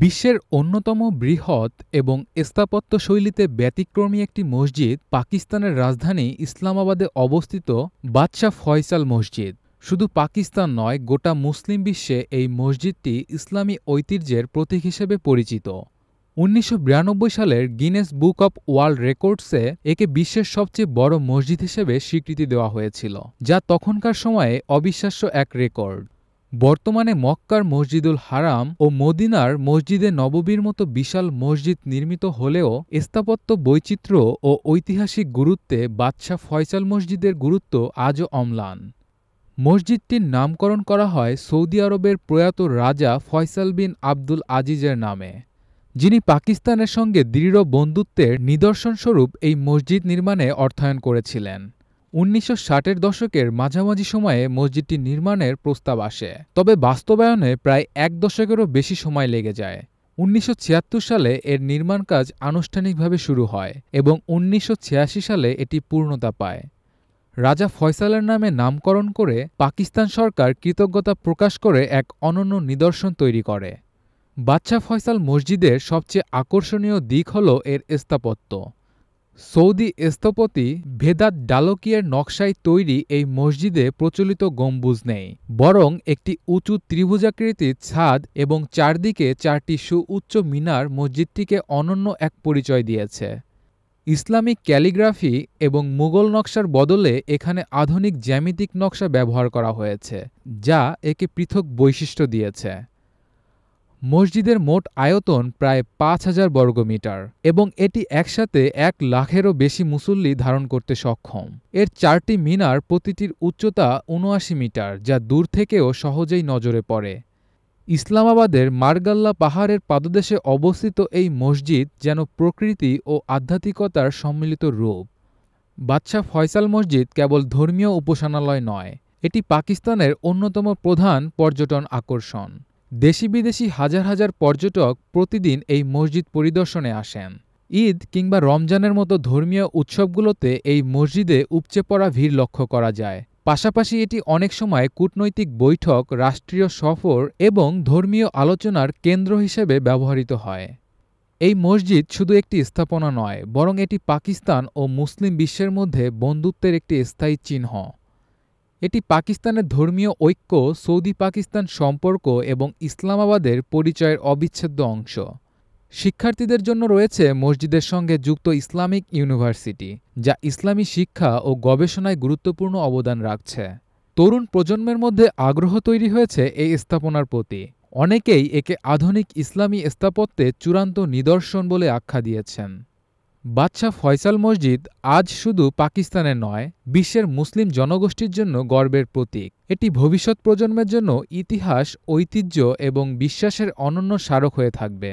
বিশ্বের অন্যতম বৃহৎ এবং স্থাপত্যশৈলীতে ব্যতিক্রমী একটি মসজিদ পাকিস্তানের রাজধানী ইসলামাবাদে অবস্থিত বাদশাহ ফয়সাল মসজিদ। শুধু পাকিস্তান নয়, গোটা মুসলিম বিশ্বে এই মসজিদটি ইসলামী ঐতিহ্যের প্রতীক হিসেবে পরিচিত। ১৯৯২ সালের গিনেস বুক অব ওয়ার্ল্ড রেকর্ডসে একে বিশ্বের সবচেয়ে বড় মসজিদ হিসেবে স্বীকৃতি দেওয়া হয়েছিল, যা তখনকার সময়ে অবিশ্বাস্য এক রেকর্ড। বর্তমানে মক্কার মসজিদুল হারাম ও মদিনার মসজিদে নববীর মতো বিশাল মসজিদ নির্মিত হলেও স্থাপত্য বৈচিত্র্য ও ঐতিহাসিক গুরুত্বে বাদশাহ ফয়সাল মসজিদের গুরুত্ব আজও অম্লান। মসজিদটির নামকরণ করা হয় সৌদি আরবের প্রয়াত রাজা ফয়সাল বিন আবদুল আজিজের নামে, যিনি পাকিস্তানের সঙ্গে দৃঢ় বন্ধুত্বের নিদর্শনস্বরূপ এই মসজিদ নির্মাণে অর্থায়ন করেছিলেন। ১৯৬০-এর দশকের মাঝামাঝি সময়ে মসজিদটি নির্মাণের প্রস্তাব আসে, তবে বাস্তবায়নে প্রায় এক দশকেরও বেশি সময় লেগে যায়। ১৯৭৬ সালে এর নির্মাণ কাজ আনুষ্ঠানিকভাবে শুরু হয় এবং ১৯৮৬ সালে এটি পূর্ণতা পায়। রাজা ফয়সালের নামে নামকরণ করে পাকিস্তান সরকার কৃতজ্ঞতা প্রকাশ করে এক অনন্য নিদর্শন তৈরি করে। বাদশাহ ফয়সাল মসজিদের সবচেয়ে আকর্ষণীয় দিক হল এর স্থাপত্য। সৌদি স্থপতি ভেদাত ডালকিয়ের নকশায় তৈরি এই মসজিদে প্রচলিত গম্বুজ নেই, বরং একটি উঁচু ত্রিভুজাকৃতির ছাদ এবং চারদিকে চারটি সুউচ্চ মিনার মসজিদটিকে অনন্য এক পরিচয় দিয়েছে। ইসলামিক ক্যালিগ্রাফি এবং মুঘল নকশার বদলে এখানে আধুনিক জ্যামিতিক নকশা ব্যবহার করা হয়েছে, যা একে পৃথক বৈশিষ্ট্য দিয়েছে। মসজিদের মোট আয়তন প্রায় ৫,০০০ বর্গমিটার এবং এটি একসাথে ১,০০,০০০-এরও বেশি মুসল্লি ধারণ করতে সক্ষম। এর চারটি মিনার প্রতিটির উচ্চতা ৭৯ মিটার, যা দূর থেকেও সহজেই নজরে পড়ে। ইসলামাবাদের মার্গাল্লা পাহাড়ের পাদদেশে অবস্থিত এই মসজিদ যেন প্রকৃতি ও আধ্যাত্মিকতার সম্মিলিত রূপ। বাদশাহ ফয়সাল মসজিদ কেবল ধর্মীয় উপাসনালয় নয়, এটি পাকিস্তানের অন্যতম প্রধান পর্যটন আকর্ষণ। দেশি বিদেশি হাজার হাজার পর্যটক প্রতিদিন এই মসজিদ পরিদর্শনে আসেন। ঈদ কিংবা রমজানের মতো ধর্মীয় উৎসবগুলোতে এই মসজিদে উপচে পড়া ভিড় লক্ষ্য করা যায়। পাশাপাশি এটি অনেক সময় কূটনৈতিক বৈঠক, রাষ্ট্রীয় সফর এবং ধর্মীয় আলোচনার কেন্দ্র হিসেবে ব্যবহৃত হয়। এই মসজিদ শুধু একটি স্থাপনা নয়, বরং এটি পাকিস্তান ও মুসলিম বিশ্বের মধ্যে বন্ধুত্বের একটি স্থায়ী চিহ্ন। এটি পাকিস্তানের ধর্মীয় ঐক্য, সৌদি পাকিস্তান সম্পর্ক এবং ইসলামাবাদের পরিচয়ের অবিচ্ছেদ্য অংশ। শিক্ষার্থীদের জন্য রয়েছে মসজিদের সঙ্গে যুক্ত ইসলামিক ইউনিভার্সিটি, যা ইসলামী শিক্ষা ও গবেষণায় গুরুত্বপূর্ণ অবদান রাখছে। তরুণ প্রজন্মের মধ্যে আগ্রহ তৈরি হয়েছে এই স্থাপনার প্রতি। অনেকেই একে আধুনিক ইসলামী স্থাপত্যের চূড়ান্ত নিদর্শন বলে আখ্যা দিয়েছেন। বাদশাহ ফয়সাল মসজিদ আজ শুধু পাকিস্তানের নয়, বিশ্বের মুসলিম জনগোষ্ঠীর জন্য গর্বের প্রতীক। এটি ভবিষ্যৎ প্রজন্মের জন্য ইতিহাস, ঐতিহ্য এবং বিশ্বাসের অনন্য স্মারক হয়ে থাকবে।